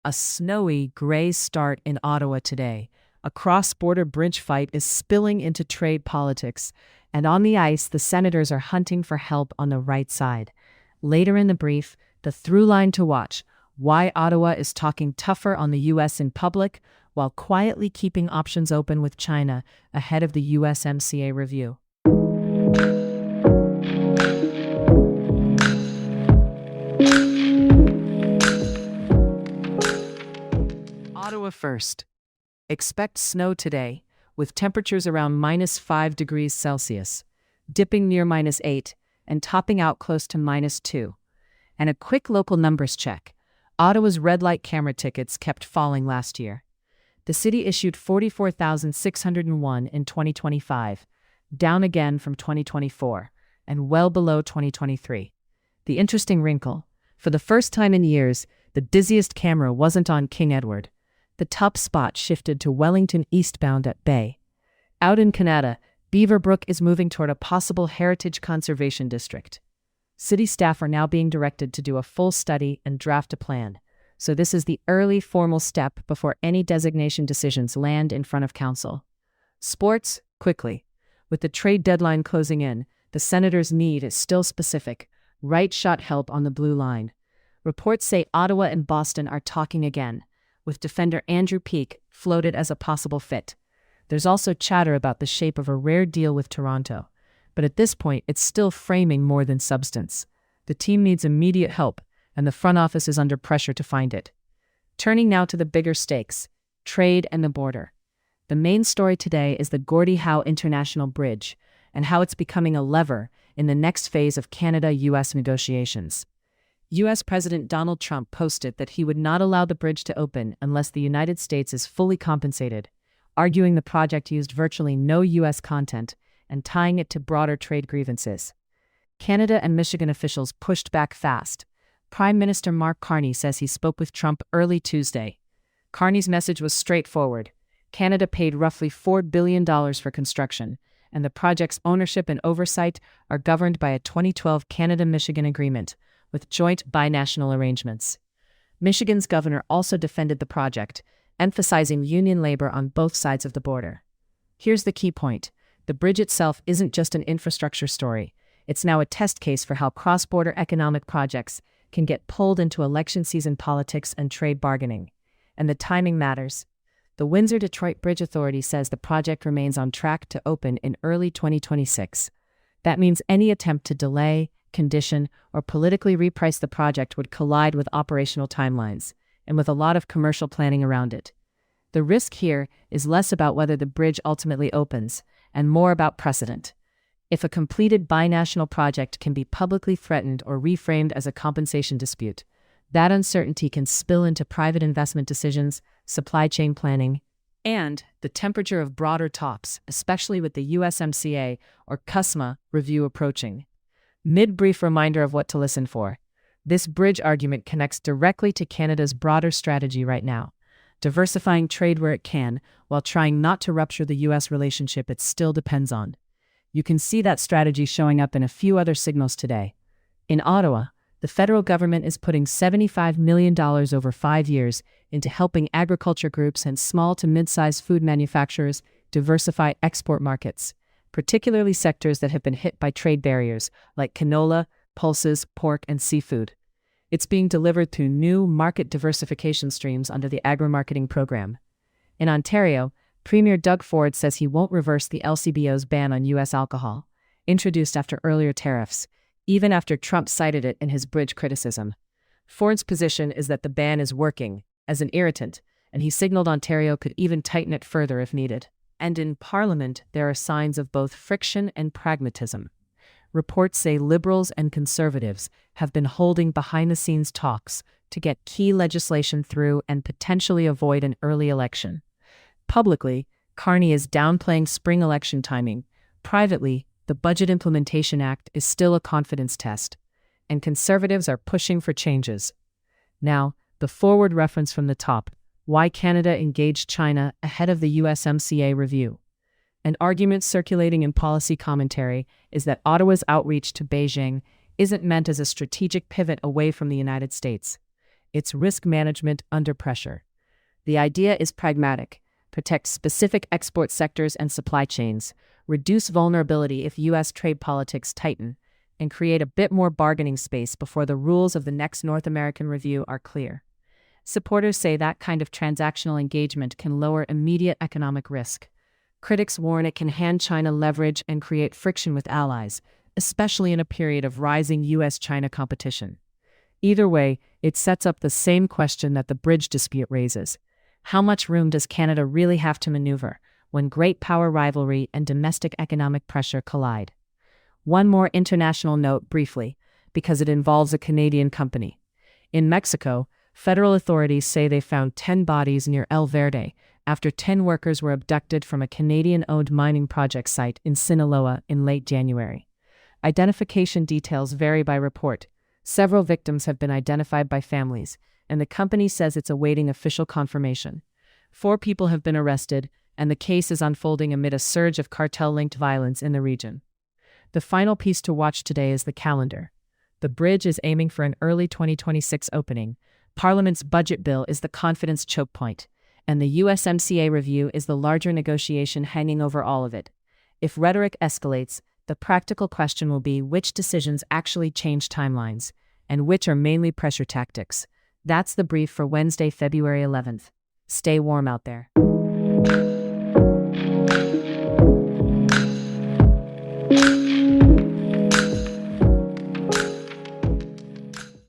A snowy, gray start in Ottawa today. A cross-border bridge fight is spilling into trade politics, and on the ice, the senators are hunting for help on the right side. Later in the brief, the through line to watch: why Ottawa is talking tougher on the U.S. in public, while quietly keeping options open with China ahead of the USMCA review. Ottawa first. Expect snow today, with temperatures around -5 degrees Celsius, dipping near -8, and topping out close to -2. And a quick local numbers check: Ottawa's red light camera tickets kept falling last year. The city issued 44,601 in 2025, down again from 2024, and well below 2023. The interesting wrinkle: for the first time in years, the busiest camera wasn't on King Edward. The top spot shifted to Wellington eastbound at Bay. Out in Kanata, Beaverbrook is moving toward a possible heritage conservation district. City staff are now being directed to do a full study and draft a plan, so this is the early formal step before any designation decisions land in front of council. Sports, quickly. With the trade deadline closing in, the senators' need is still specific: right shot help on the blue line. Reports say Ottawa and Boston are talking again, with defender Andrew Peeke floated as a possible fit. There's also chatter about the shape of a rare deal with Toronto, but at this point it's still framing more than substance. The team needs immediate help, and the front office is under pressure to find it. Turning now to the bigger stakes: trade and the border. The main story today is the Gordie Howe International Bridge, and how it's becoming a lever in the next phase of Canada U.S. negotiations. U.S. President Donald Trump posted that he would not allow the bridge to open unless the United States is fully compensated, arguing the project used virtually no U.S. content and tying it to broader trade grievances. Canada and Michigan officials pushed back fast. Prime Minister Mark Carney says he spoke with Trump early Tuesday. Carney's message was straightforward: Canada paid roughly $4 billion for construction, and the project's ownership and oversight are governed by a 2012 Canada-Michigan agreement, with joint binational arrangements. Michigan's governor also defended the project, emphasizing union labor on both sides of the border. Here's the key point: the bridge itself isn't just an infrastructure story. It's now a test case for how cross-border economic projects can get pulled into election season politics and trade bargaining. And the timing matters. The Windsor-Detroit Bridge Authority says the project remains on track to open in early 2026. That means any attempt to delay, condition, or politically reprice the project would collide with operational timelines, and with a lot of commercial planning around it. The risk here is less about whether the bridge ultimately opens, and more about precedent. If a completed binational project can be publicly threatened or reframed as a compensation dispute, that uncertainty can spill into private investment decisions, supply chain planning, and the temperature of broader talks, especially with the USMCA or USMCA review approaching. Mid-brief reminder of what to listen for. This bridge argument connects directly to Canada's broader strategy right now: diversifying trade where it can, while trying not to rupture the U.S. relationship it still depends on. You can see that strategy showing up in a few other signals today. In Ottawa, the federal government is putting $75 million over 5 years into helping agriculture groups and small to mid-sized food manufacturers diversify export markets, particularly sectors that have been hit by trade barriers like canola, pulses, pork, and seafood. It's being delivered through new market diversification streams under the AgriMarketing program. In Ontario, Premier Doug Ford says he won't reverse the LCBO's ban on U.S. alcohol, introduced after earlier tariffs, even after Trump cited it in his bridge criticism. Ford's position is that the ban is working as an irritant, and he signaled Ontario could even tighten it further if needed. And in Parliament, there are signs of both friction and pragmatism. Reports say Liberals and Conservatives have been holding behind-the-scenes talks to get key legislation through and potentially avoid an early election. Publicly, Carney is downplaying spring election timing. Privately, the Budget Implementation Act is still a confidence test, and Conservatives are pushing for changes. Now, the forward reference from the top: why Canada engaged China ahead of the USMCA review. An argument circulating in policy commentary is that Ottawa's outreach to Beijing isn't meant as a strategic pivot away from the United States. It's risk management under pressure. The idea is pragmatic: protect specific export sectors and supply chains, reduce vulnerability if U.S. trade politics tighten, and create a bit more bargaining space before the rules of the next North American review are clear. Supporters say that kind of transactional engagement can lower immediate economic risk. Critics warn it can hand China leverage and create friction with allies, especially in a period of rising U.S.-China competition. Either way, it sets up the same question that the bridge dispute raises. How much room does Canada really have to maneuver when great power rivalry and domestic economic pressure collide? One more international note briefly, because it involves a Canadian company. In Mexico, federal authorities say they found 10 bodies near El Verde after 10 workers were abducted from a Canadian-owned mining project site in Sinaloa in late January. Identification details vary by report. Several victims have been identified by families, and the company says it's awaiting official confirmation. 4 people have been arrested, and the case is unfolding amid a surge of cartel-linked violence in the region. The final piece to watch today is the calendar. The bridge is aiming for an early 2026 opening. Parliament's budget bill is the confidence choke point, and the USMCA review is the larger negotiation hanging over all of it. If rhetoric escalates, the practical question will be which decisions actually change timelines, and which are mainly pressure tactics. That's the brief for Wednesday, February 11th. Stay warm out there.